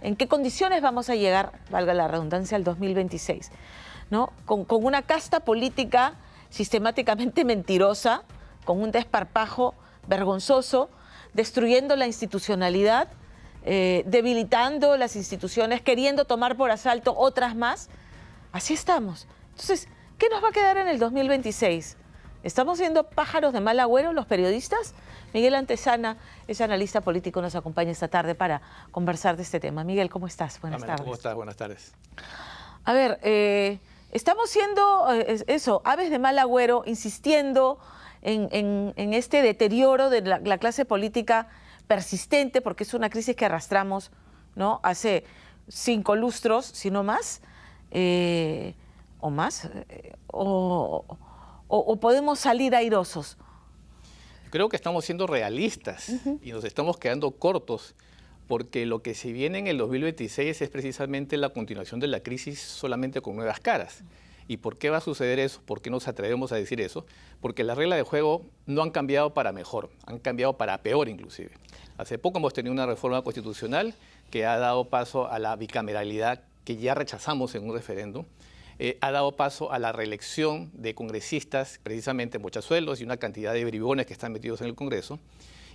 ¿En qué condiciones vamos a llegar, valga la redundancia, al 2026? ¿No? Con una casta política sistemáticamente mentirosa, con un desparpajo vergonzoso, destruyendo la institucionalidad, debilitando las instituciones, queriendo tomar por asalto otras más. Así estamos. Entonces, ¿qué nos va a quedar en el 2026? ¿Estamos siendo pájaros de mal agüero los periodistas? Miguel Antezana es analista político, nos acompaña esta tarde para conversar de este tema. Miguel, ¿cómo estás? Buenas tardes. ¿Cómo estás? Buenas tardes. A ver, estamos siendo aves de mal agüero, insistiendo en este deterioro de la clase política persistente, porque es una crisis que arrastramos, ¿no?, hace 5 lustros, si no más, o más, o podemos salir airosos. Creo que estamos siendo realistas y nos estamos quedando cortos, porque lo que se viene en el 2026 es precisamente la continuación de la crisis, solamente con nuevas caras. ¿Y por qué va a suceder eso? ¿Por qué nos atrevemos a decir eso? Porque las reglas de juego no han cambiado para mejor, han cambiado para peor inclusive. Hace poco hemos tenido una reforma constitucional que ha dado paso a la bicameralidad que ya rechazamos en un referéndum. Ha dado paso a la reelección de congresistas, precisamente mochazuelos y una cantidad de bribones que están metidos en el Congreso.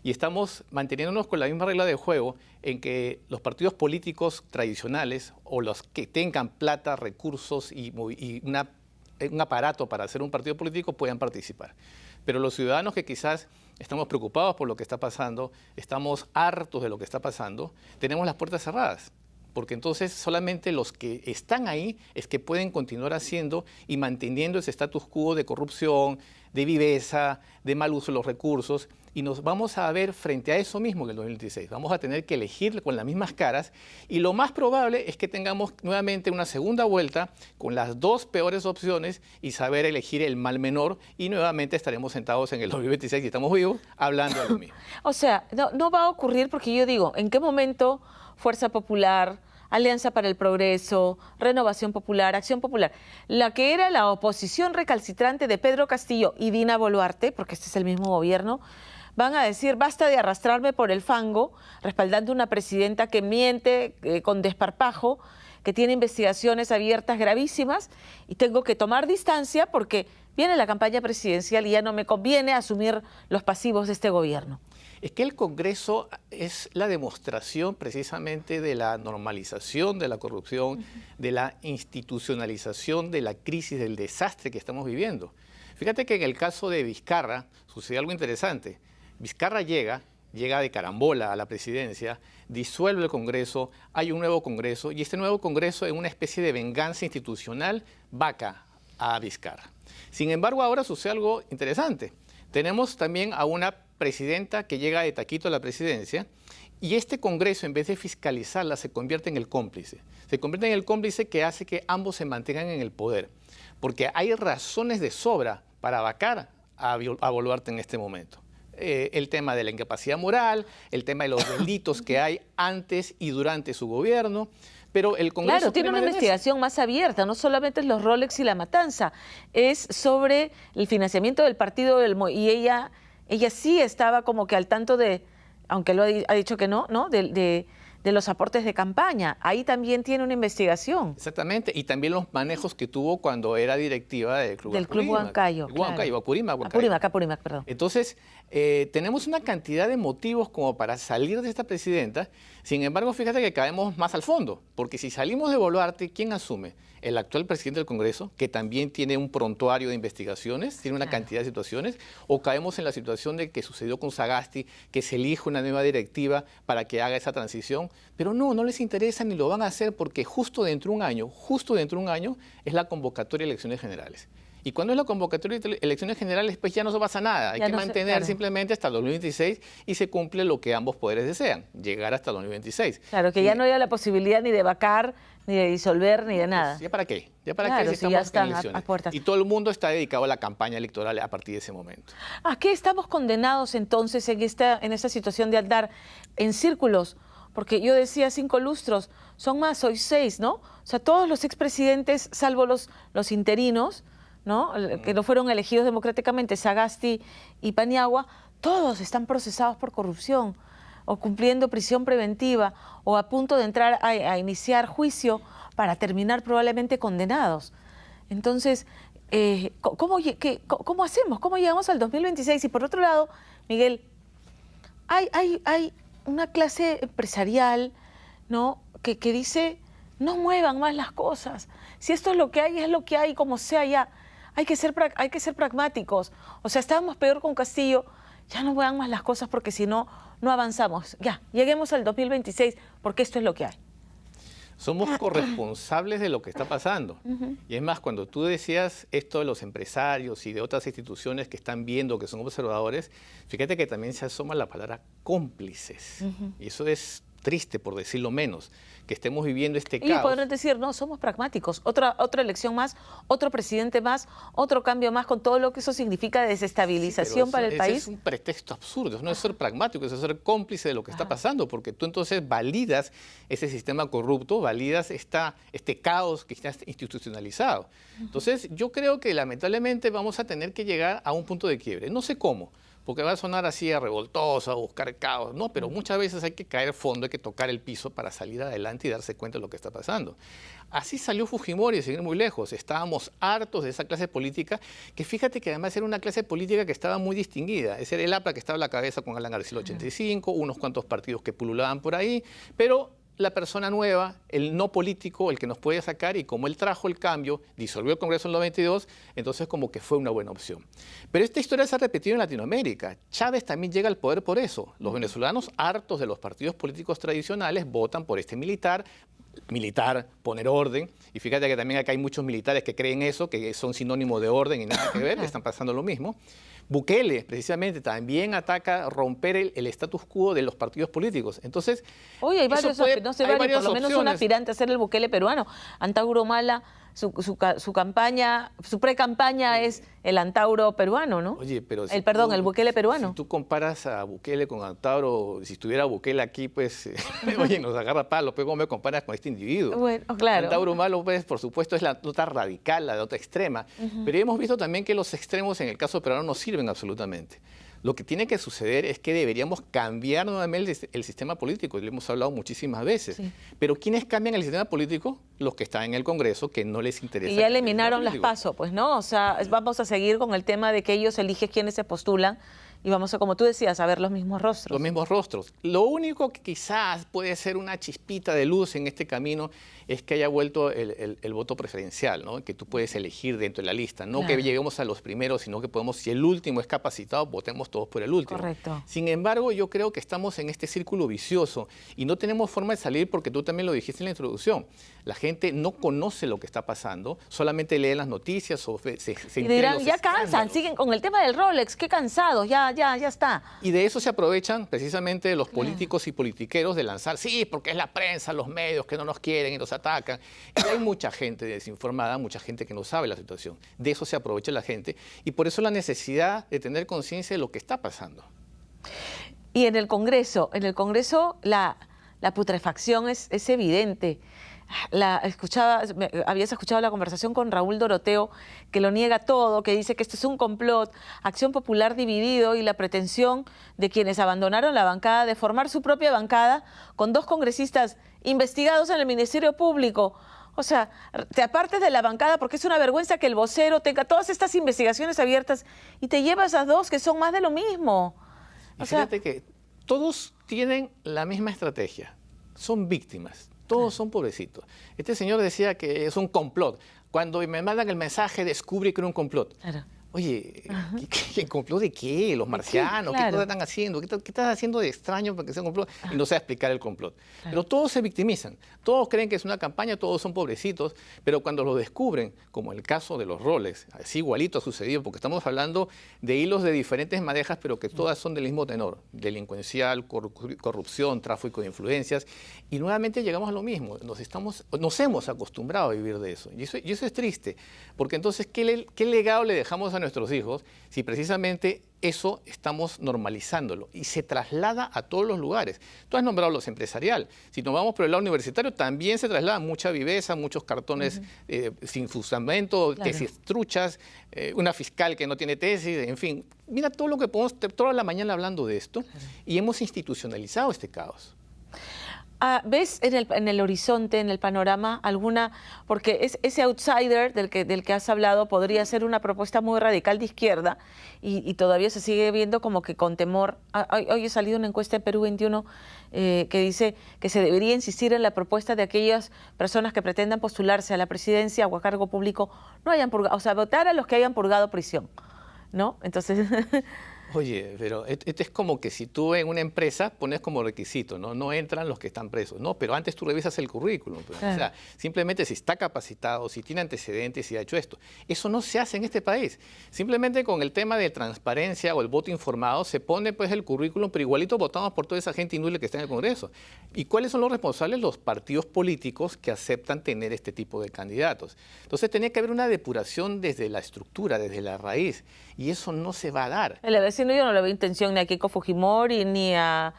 Y estamos manteniéndonos con la misma regla de juego en que los partidos políticos tradicionales o los que tengan plata, recursos y un aparato para hacer un partido político puedan participar. Pero los ciudadanos que quizás estamos preocupados por lo que está pasando, estamos hartos de lo que está pasando, tenemos las puertas cerradas. Porque entonces solamente los que están ahí es que pueden continuar haciendo y manteniendo ese status quo de corrupción, de viveza, de mal uso de los recursos, y nos vamos a ver frente a eso mismo en el 2026. Vamos a tener que elegir con las mismas caras, y lo más probable es que tengamos nuevamente una segunda vuelta con las 2 peores opciones y saber elegir el mal menor, y nuevamente estaremos sentados en el 2026, y estamos vivos, hablando de lo mismo. O sea, no va a ocurrir, porque yo digo, ¿en qué momento Fuerza Popular, Alianza para el Progreso, Renovación Popular, Acción Popular, la que era la oposición recalcitrante de Pedro Castillo y Dina Boluarte, porque este es el mismo gobierno, van a decir, basta de arrastrarme por el fango, respaldando una presidenta que miente con desparpajo, que tiene investigaciones abiertas gravísimas, y tengo que tomar distancia porque viene la campaña presidencial y ya no me conviene asumir los pasivos de este gobierno? Es que el Congreso es la demostración precisamente de la normalización de la corrupción, de la institucionalización de la crisis, del desastre que estamos viviendo. Fíjate que en el caso de Vizcarra sucede algo interesante. Vizcarra llega de carambola a la presidencia, disuelve el Congreso, hay un nuevo Congreso, y este nuevo Congreso, en una especie de venganza institucional, vaca a Vizcarra. Sin embargo, ahora sucede algo interesante. Tenemos también a una presidenta que llega de taquito a la presidencia, y este Congreso, en vez de fiscalizarla, se convierte en el cómplice. Se convierte en el cómplice que hace que ambos se mantengan en el poder, porque hay razones de sobra para vacar a Boluarte en este momento. El tema de la incapacidad moral, el tema de los delitos que hay antes y durante su gobierno. Pero el Congreso, claro, tiene una investigación más abierta, no solamente es los Rolex y la matanza, es sobre el financiamiento del partido y ella sí estaba como que al tanto de, aunque lo ha dicho que no, de los aportes de campaña. Ahí también tiene una investigación. Exactamente, y también los manejos que tuvo cuando era directiva del Club Huancayo. Apurímac, perdón. Entonces, tenemos una cantidad de motivos como para salir de esta presidenta. Sin embargo, fíjate que caemos más al fondo, porque si salimos de Boluarte, ¿quién asume? El actual presidente del Congreso, que también tiene un prontuario de investigaciones, tiene una cantidad de situaciones, o caemos en la situación de que sucedió con Sagasti, que se elige una nueva directiva para que haga esa transición, pero no les interesa ni lo van a hacer, porque justo dentro de un año es la convocatoria de elecciones generales. Y cuando es la convocatoria de elecciones generales, pues ya no se pasa nada. Hay que mantener simplemente hasta el 2026 y se cumple lo que ambos poderes desean, llegar hasta el 2026. Claro, que ya no haya la posibilidad ni de vacar, ni de disolver, ni de nada. ¿Ya para qué? ¿Ya para qué si estamos en elecciones? A puertas. Y todo el mundo está dedicado a la campaña electoral a partir de ese momento. ¿A qué estamos condenados entonces en esta situación de andar en círculos? Porque yo decía 5 lustros, son más, hoy 6, ¿no? O sea, todos los expresidentes, salvo los interinos, ¿no?, que no fueron elegidos democráticamente, Sagasti y Paniagua, todos están procesados por corrupción. o cumpliendo prisión preventiva o a punto de entrar a iniciar juicio para terminar probablemente condenados. Entonces, ¿cómo hacemos? ¿Cómo llegamos al 2026? Y por otro lado, Miguel, hay una clase empresarial, ¿no?, que dice, no muevan más las cosas. Si esto es lo que hay, como sea ya. Hay que ser pragmáticos. O sea, estábamos peor con Castillo, ya no muevan más las cosas porque si no, no avanzamos. Ya, lleguemos al 2026 porque esto es lo que hay. Somos corresponsables de lo que está pasando. Y es más, cuando tú decías esto de los empresarios y de otras instituciones que están viendo, que son observadores, fíjate que también se asoma la palabra cómplices. Y eso es triste, por decirlo menos, que estemos viviendo este caos. Y podrán decir, no, somos pragmáticos. Otra elección más, otro presidente más, otro cambio más, con todo lo que eso significa de desestabilización para el país. Es un pretexto absurdo, no es ser pragmático, es ser cómplice de lo que está pasando, porque tú entonces validas ese sistema corrupto, validas este caos que está institucionalizado. Entonces, yo creo que lamentablemente vamos a tener que llegar a un punto de quiebre. No sé cómo, porque va a sonar así a revoltoso, a buscar caos, ¿no? Pero muchas veces hay que caer fondo, hay que tocar el piso para salir adelante y darse cuenta de lo que está pasando. Así salió Fujimori, sin ir muy lejos. Estábamos hartos de esa clase política, que fíjate que además era una clase política que estaba muy distinguida. Ese era el APRA que estaba a la cabeza con Alan García 85, unos cuantos partidos que pululaban por ahí, pero la persona nueva, el no político, el que nos puede sacar, y como él trajo el cambio, disolvió el Congreso en el 92, entonces como que fue una buena opción. Pero esta historia se ha repetido en Latinoamérica. Chávez también llega al poder por eso. Los venezolanos, hartos de los partidos políticos tradicionales, votan por este militar, poner orden, y fíjate que también acá hay muchos militares que creen eso, que son sinónimo de orden y nada que ver, le están pasando lo mismo. Bukele, precisamente, también ataca romper el status quo de los partidos políticos. Entonces, oye, hay varios, por lo menos un aspirante a ser el Bukele peruano. Antauro Humala, su campaña, su pre-campaña es el Antauro peruano, ¿no? Oye, pero el Bukele peruano. Si tú comparas a Bukele con Antauro, si estuviera Bukele aquí, pues, oye, nos agarra palo, pero ¿cómo me comparas con este individuo? Bueno, claro. Antauro Humala, pues, por supuesto, es la nota radical, la nota extrema, pero hemos visto también que los extremos en el caso peruano no sirven absolutamente. Lo que tiene que suceder es que deberíamos cambiar nuevamente el sistema político, y lo hemos hablado muchísimas veces. Sí. Pero ¿quiénes cambian el sistema político? Los que están en el Congreso, que no les interesa. Y ya eliminaron las PASO, pues, ¿no? O sea, vamos a seguir con el tema de que ellos eligen quiénes se postulan y vamos a, como tú decías, a ver los mismos rostros. Los mismos rostros. Lo único que quizás puede ser una chispita de luz en este camino es que haya vuelto el voto preferencial, ¿no? Que tú puedes elegir dentro de la lista. No claro. Que lleguemos a los primeros, sino que podemos, si el último es capacitado, votemos todos por el último. Correcto. Sin embargo, yo creo que estamos en este círculo vicioso y no tenemos forma de salir porque tú también lo dijiste en la introducción. La gente no conoce lo que está pasando, solamente leen las noticias o se y dirán, ya cansan, siguen con el tema del Rolex, qué cansados, ya está. Y de eso se aprovechan precisamente los políticos y politiqueros de lanzar, sí, porque es la prensa, los medios que no nos quieren y nos atacan. Y hay mucha gente desinformada, mucha gente que no sabe la situación. De eso se aprovecha la gente y por eso la necesidad de tener conciencia de lo que está pasando. Y en el Congreso la putrefacción es evidente. Habías escuchado la conversación con Raúl Doroteo, que lo niega todo, que dice que esto es un complot, Acción Popular dividido y la pretensión de quienes abandonaron la bancada de formar su propia bancada con 2 congresistas investigados en el Ministerio Público. O sea, te apartes de la bancada porque es una vergüenza que el vocero tenga todas estas investigaciones abiertas y te llevas a 2 que son más de lo mismo. Y fíjate que todos tienen la misma estrategia, son víctimas. Todos son pobrecitos. Este señor decía que es un complot. Cuando me mandan el mensaje, descubrí que era un complot. Claro. Oye, ¿qué complot de qué? ¿Los marcianos? Claro. ¿Qué cosas están haciendo? ¿Qué estás haciendo de extraño para que sea un complot? Y no sé explicar el complot. Claro. Pero todos se victimizan. Todos creen que es una campaña, todos son pobrecitos. Pero cuando lo descubren, como el caso de los Rolex, así igualito ha sucedido, porque estamos hablando de hilos de diferentes madejas, pero que todas son del mismo tenor. Delincuencial, corrupción, tráfico de influencias. Y nuevamente llegamos a lo mismo. Nos hemos acostumbrado a vivir de eso. Y eso es triste. Porque entonces, ¿qué legado le dejamos a nuestros hijos si precisamente eso estamos normalizándolo y se traslada a todos los lugares? Tú has nombrado los empresarial. Si nos vamos por el lado universitario, también se traslada mucha viveza, muchos cartones sin fundamento, Claro. tesis truchas, una fiscal que no tiene tesis, en fin. Mira todo lo que podemos, toda la mañana hablando de esto, y hemos institucionalizado este caos. ¿Ves en el horizonte, en el panorama, alguna, porque ese outsider del que has hablado podría ser una propuesta muy radical de izquierda y todavía se sigue viendo como que con temor? Hoy ha salido una encuesta en Perú 21 que dice que se debería insistir en la propuesta de aquellas personas que pretendan postularse a la presidencia o a cargo público, no hayan purgado, o sea, votar a los que hayan purgado prisión, ¿no? Entonces... Oye, pero es como que si tú en una empresa pones como requisito, no entran los que están presos, no, pero antes tú revisas el currículum. Pues. Claro. O sea, simplemente si está capacitado, si tiene antecedentes, si ha hecho esto. Eso no se hace en este país. Simplemente con el tema de transparencia o el voto informado se pone pues el currículum, pero igualito votamos por toda esa gente inútil que está en el Congreso. ¿Y cuáles son los responsables? Los partidos políticos que aceptan tener este tipo de candidatos. Entonces tenía que haber una depuración desde la estructura, desde la raíz, y eso no se va a dar. El vecino yo no le veo intención ni a Keiko Fujimori, ni a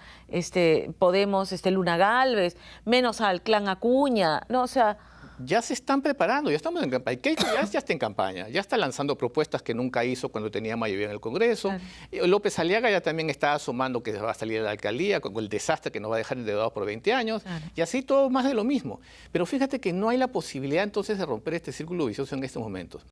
Podemos, Luna Gálvez, menos al clan Acuña, no, o sea... Ya se están preparando, ya estamos en campaña. Keiko ya está en campaña, ya está lanzando propuestas que nunca hizo cuando tenía mayoría en el Congreso. Claro. López Aliaga ya también está asomando que va a salir de la alcaldía con el desastre que nos va a dejar endeudados por 20 años. Claro. Y así todo más de lo mismo. Pero fíjate que no hay la posibilidad entonces de romper este círculo vicioso en estos momentos.